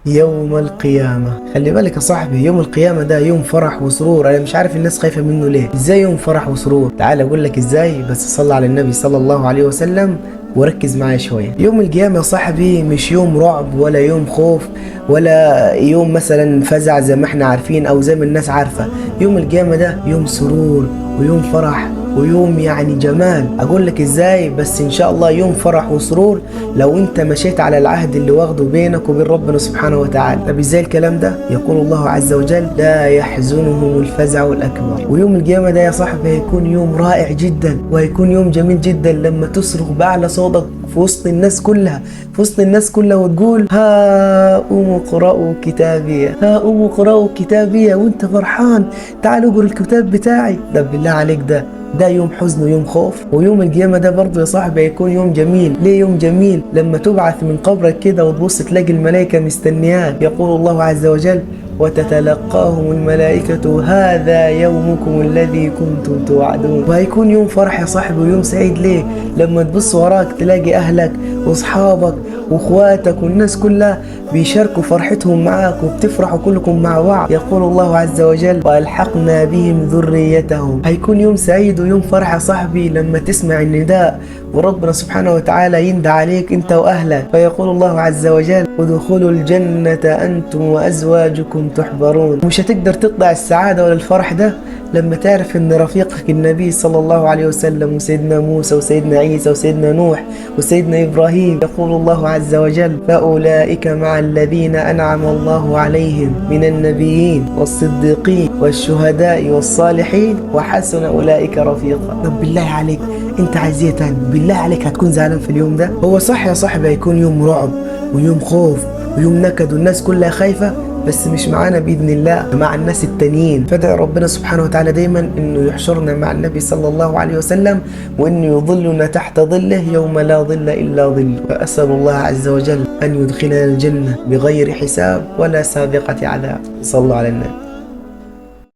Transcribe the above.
يوم القيامة. خلي بالك يا صاحبي، يوم القيامة ده يوم فرح وسرور. انا مش عارف الناس خايفة منه ليه. ازاي يوم فرح وسرور؟ تعال اقول لك ازاي، بس صلى على النبي صلى الله عليه وسلم وركز معايا شوية. يوم القيامة يا صاحبي مش يوم رعب ولا يوم خوف ولا يوم مثلا فزع زي ما احنا عارفين او زي ما الناس عارفة. يوم القيامة ده يوم سرور ويوم فرح ويوم يعني جمال. اقول لك ازاي؟ بس ان شاء الله يوم فرح وسرور لو انت مشيت على العهد اللي واخده بينك وبين ربنا سبحانه وتعالى. طب ازاي الكلام ده؟ يقول الله عز وجل: لا يحزنهم الفزع الاكبر. ويوم القيامه ده يا صاحبي هيكون يوم رائع جدا، وهيكون يوم جميل جدا لما تصرخ باعلى صوتك في وسط الناس كلها، في وسط الناس كلها، وتقول: ها اقرأوا كتابي، ها اقرأوا كتابي، وانت فرحان. تعالوا اقرأ الكتاب بتاعي. ده بالله عليك ده يوم حزن ويوم خوف. ويوم القيامة ده برضه يا صاحبي هيكون يوم جميل. ليه يوم جميل؟ لما تبعث من قبرك كده وتبص تلاقي الملائكة مستنياك. يقول الله عز وجل: وتتلقاهم الملائكة هذا يومكم الذي كنتم توعدون. وهيكون يوم فرح يا صاحبي ويوم سعيد. ليه؟ لما تبص وراك تلاقي أهلك وأصحابك واخواتك والناس كلها بيشاركوا فرحتهم معاك وبتفرحوا كلكم مع بعض. يقول الله عز وجل: والحقنا بهم ذريتهم. هيكون يوم سعيد ويوم فرح يا صاحبي لما تسمع النداء وربنا سبحانه وتعالى يندى عليك انت واهلك، فيقول الله عز وجل: ادخلوا الجنة انتم وازواجكم تحبرون. مش هتقدر تطلع السعادة ولا الفرح ده لما تعرف ان رفيقك النبي صلى الله عليه وسلم وسيدنا موسى وسيدنا عيسى وسيدنا نوح وسيدنا ابراهيم. يقول الله عز وجل: فاولئك مع الذين انعم الله عليهم من النبيين والصديقين والشهداء والصالحين وحسن اولئك رفيقا. طب بالله عليك انت عايز ايه تاني؟ بالله عليك هتكون زعلان في اليوم ده؟ هو صح يا صاحبي هيكون يوم رعب ويوم خوف ويوم نكد والناس كلها خايفة، بس مش معانا بإذن الله، مع الناس التانيين. فادعي ربنا سبحانه وتعالى دايما انه يحشرنا مع النبي صلى الله عليه وسلم، وانه يظلنا تحت ظله يوم لا ظل الا ظل. فاسأل الله عز وجل ان يدخلنا الجنة بغير حساب ولا سابقة عذاب. صلوا على النبي.